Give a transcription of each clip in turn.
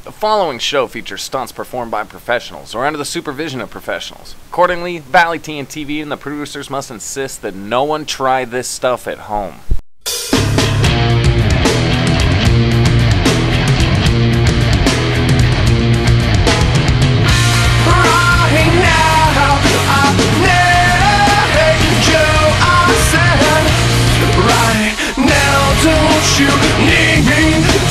The following show features stunts performed by professionals or under the supervision of professionals. Accordingly, Valley TNTV and the producers must insist that no one try this stuff at home.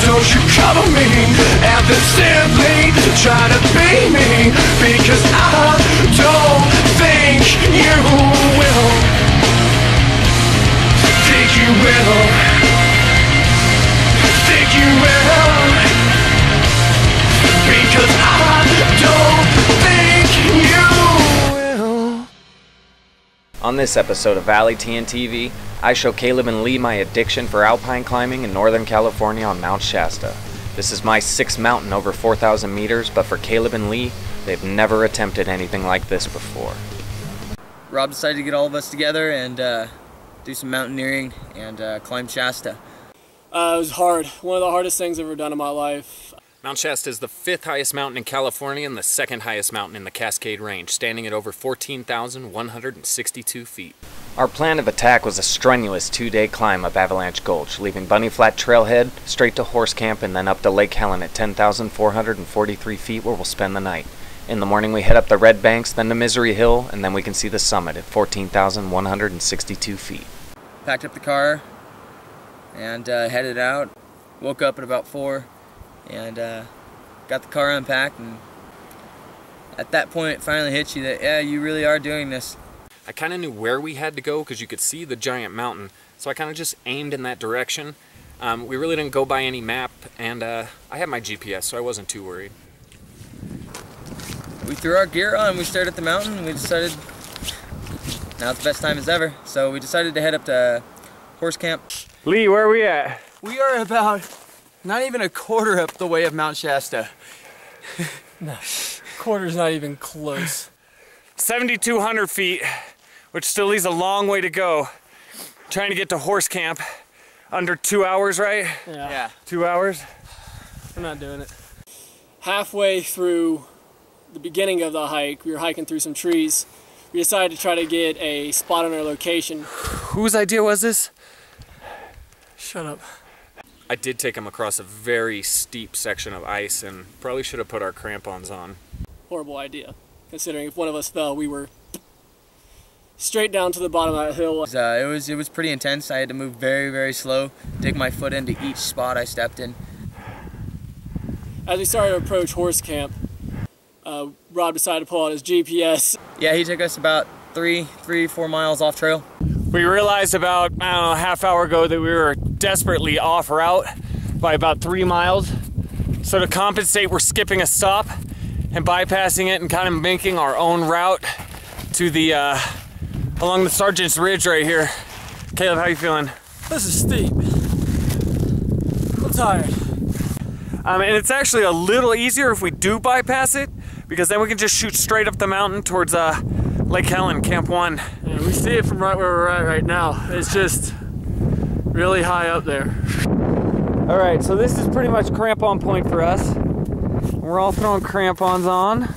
Don't you cover me and then simply try to be me, because I don't think you will. Think you will. Think you will. Because I don't think you will. On this episode of Valley TNTV, I show Caleb and Leigh my addiction for alpine climbing in Northern California on Mount Shasta. This is my sixth mountain over 4,000 meters, but for Caleb and Leigh, they've never attempted anything like this before. Robb decided to get all of us together and do some mountaineering and climb Shasta. It was hard. One of the hardest things I've ever done in my life. Mount Shasta is the 5th highest mountain in California and the 2nd highest mountain in the Cascade Range, standing at over 14,162 feet. Our plan of attack was a strenuous 2-day climb up Avalanche Gulch, leaving Bunny Flat Trailhead, straight to Horse Camp, and then up to Lake Helen at 10,443 feet where we'll spend the night. In the morning we head up the Red Banks, then to Misery Hill, and then we can see the summit at 14,162 feet. Packed up the car and headed out. Woke up at about 4 and got the car unpacked, and at that point it finally hit you that, yeah, you really are doing this. I kind of knew where we had to go because you could see the giant mountain, so I kind of just aimed in that direction. We really didn't go by any map, and I had my GPS, so I wasn't too worried. We threw our gear on, we stared at the mountain, and we decided now's the best time as ever. So we decided to head up to Horse Camp. Leigh, where are we at? We are about not even a quarter up the way of Mount Shasta. No, quarter's not even close. 7,200 feet, which still leaves a long way to go. Trying to get to Horse Camp under 2 hours, right? Yeah. 2 hours? We're not doing it. Halfway through the beginning of the hike, we were hiking through some trees. We decided to try to get a spot on our location. Whose idea was this? Shut up. I did take him across a very steep section of ice and probably should have put our crampons on. Horrible idea, considering if one of us fell, we were straight down to the bottom of that hill. It was pretty intense. I had to move very, very slow, dig my foot into each spot I stepped in. As we started to approach Horse Camp, Robb decided to pull out his GPS. Yeah, he took us about 4 miles off trail. We realized about, I don't know, a half hour ago that we were desperately off route by about 3 miles. So to compensate, we're skipping a stop and bypassing it and kind of making our own route to the, along the Sergeant's Ridge right here. Caleb, how you feeling? This is steep. I'm tired. And it's actually a little easier if we do bypass it, because then we can just shoot straight up the mountain towards Lake Helen, Camp 1. Yeah, we see it from right where we're at right now. It's just really high up there. All right, so this is pretty much crampon point for us. We're all throwing crampons on.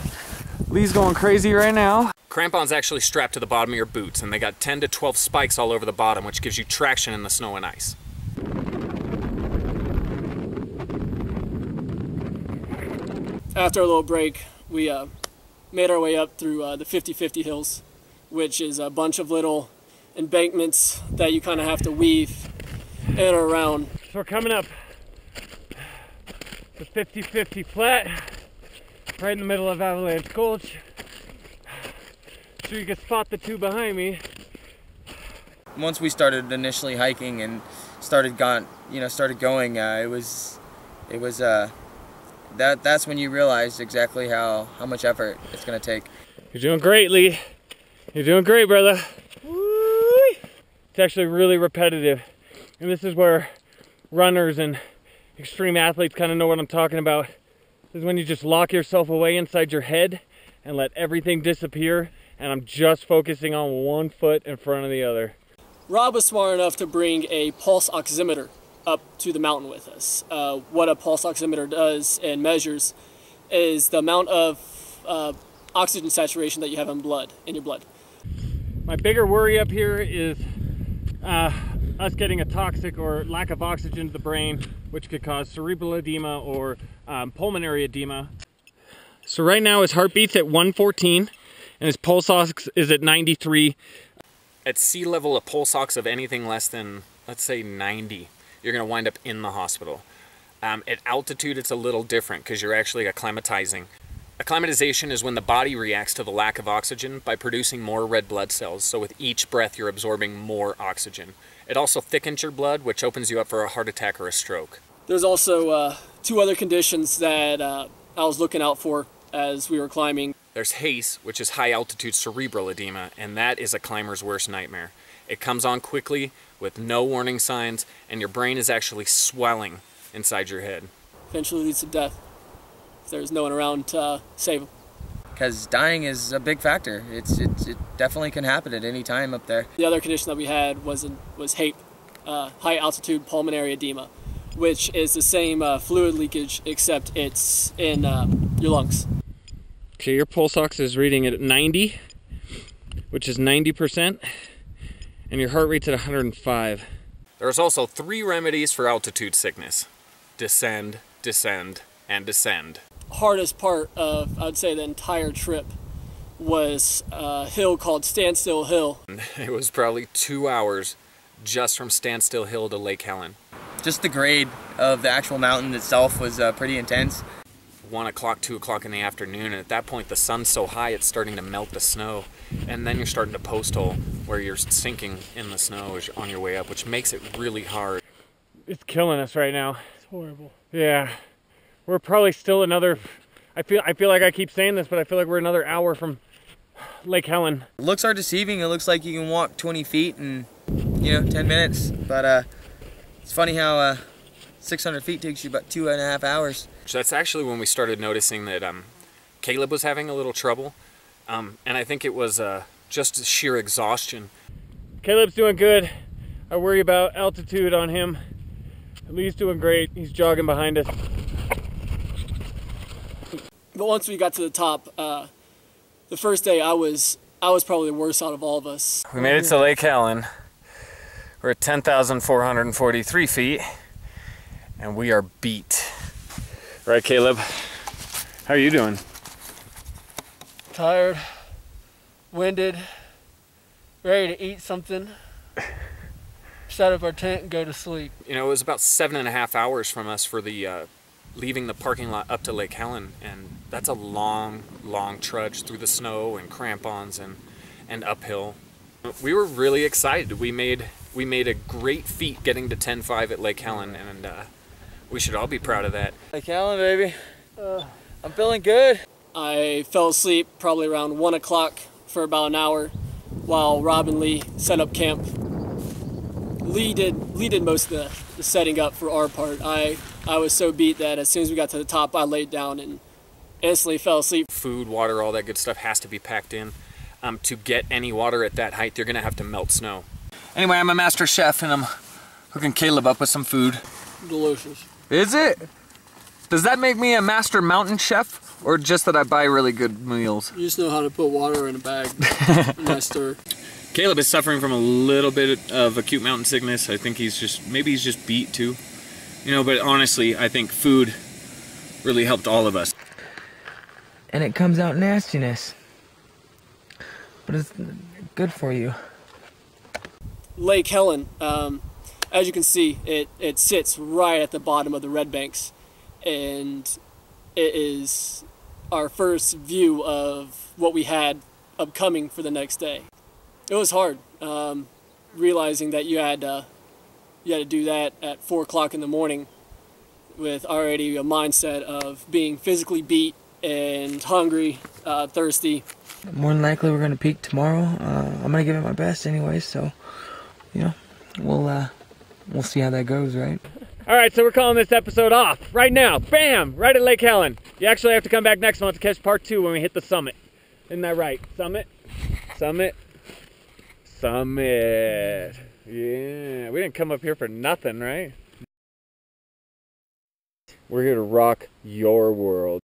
Leigh's going crazy right now. Crampons actually strapped to the bottom of your boots, and they got 10 to 12 spikes all over the bottom, which gives you traction in the snow and ice. After a little break, we made our way up through the 50-50 hills, which is a bunch of little embankments that you kind of have to weave in or around. So we're coming up the 50-50 flat, right in the middle of Avalanche Gulch. So you can spot the two behind me. Once we started initially hiking and started going, that's when you realized exactly how much effort it's gonna take. You're doing great, Leigh. You're doing great, brother. Woo-wee. It's actually really repetitive. And this is where runners and extreme athletes kind of know what I'm talking about. This is when you just lock yourself away inside your head and let everything disappear, and I'm just focusing on one foot in front of the other. Robb was smart enough to bring a pulse oximeter up to the mountain with us. What a pulse oximeter does and measures is the amount of oxygen saturation that you have in your blood. My bigger worry up here is us getting a toxic or lack of oxygen to the brain, which could cause cerebral edema or pulmonary edema. So right now his heartbeat's at 114 and his pulse ox is at 93. At sea level, a pulse ox of anything less than, let's say, 90, you're going to wind up in the hospital. At altitude, it's a little different because you're actually acclimatizing. Acclimatization is when the body reacts to the lack of oxygen by producing more red blood cells. So with each breath, you're absorbing more oxygen. It also thickens your blood, which opens you up for a heart attack or a stroke. There's also 2 other conditions that I was looking out for as we were climbing. There's HACE, which is high altitude cerebral edema, and that is a climber's worst nightmare. It comes on quickly with no warning signs, and your brain is actually swelling inside your head. Eventually leads to death if there's no one around to save them. Because dying is a big factor. It definitely can happen at any time up there. The other condition that we had was HAPE, high altitude pulmonary edema, which is the same fluid leakage except it's in your lungs. Okay, your pulse ox is reading at 90, which is 90%, and your heart rate's at 105. There's also 3 remedies for altitude sickness: descend, descend, and descend. Hardest part of, I'd say, the entire trip was a hill called Standstill Hill. It was probably 2 hours just from Standstill Hill to Lake Helen. Just the grade of the actual mountain itself was pretty intense. 1 o'clock, 2 o'clock in the afternoon, and at that point the sun's so high it's starting to melt the snow, and then you're starting to post hole where you're sinking in the snow as you're on your way up, which makes it really hard. It's killing us right now. It's horrible. Yeah, we're probably still another, I feel like I keep saying this, but I feel like we're another hour from Lake Helen. Looks are deceiving. It looks like you can walk 20 feet in, 10 minutes, but it's funny how 600 feet takes you about 2.5 hours. So that's actually when we started noticing that Caleb was having a little trouble, and I think it was just sheer exhaustion. Caleb's doing good. I worry about altitude on him. Lee's doing great. He's jogging behind us. But once we got to the top, the first day I was probably the worst out of all of us. We made it to Lake Helen. We're at 10,443 feet, and we are beat. Right, Caleb? How are you doing? Tired, winded, ready to eat something, set up our tent and go to sleep. You know, it was about 7.5 hours from us for the leaving the parking lot up to Lake Helen, and that's a long, long trudge through the snow and crampons and uphill. We were really excited. We made a great feat getting to 10.5 at Lake Helen, and we should all be proud of that. Lake Helen, baby. I'm feeling good. I fell asleep probably around 1 o'clock for about an hour while Robb and Leigh set up camp. Leigh did most of the setting up for our part. I was so beat that as soon as we got to the top, I laid down and instantly fell asleep. Food, water, all that good stuff has to be packed in. To get any water at that height, you're gonna have to melt snow. Anyway, I'm a master chef and I'm hooking Caleb up with some food. Delicious. Is it? Does that make me a master mountain chef, or just that I buy really good meals? You just know how to put water in a bag and I stir. Caleb is suffering from a little bit of acute mountain sickness. I think maybe he's just beat too. But honestly, I think food really helped all of us. And it comes out nastiness. But it's good for you. Lake Helen, as you can see, it sits right at the bottom of the Red Banks, and it is our first view of what we had upcoming for the next day. It was hard, realizing that you had to do that at 4 o'clock in the morning with already a mindset of being physically beat and hungry, thirsty. More than likely we're going to peak tomorrow. I'm going to give it my best anyway, so, we'll see how that goes, right? All right, so we're calling this episode off right now. Bam! Right at Lake Helen. You actually have to come back next month to catch part 2 when we hit the summit. Isn't that right? Summit. Yeah, we didn't come up here for nothing, right? We're here to rock your world.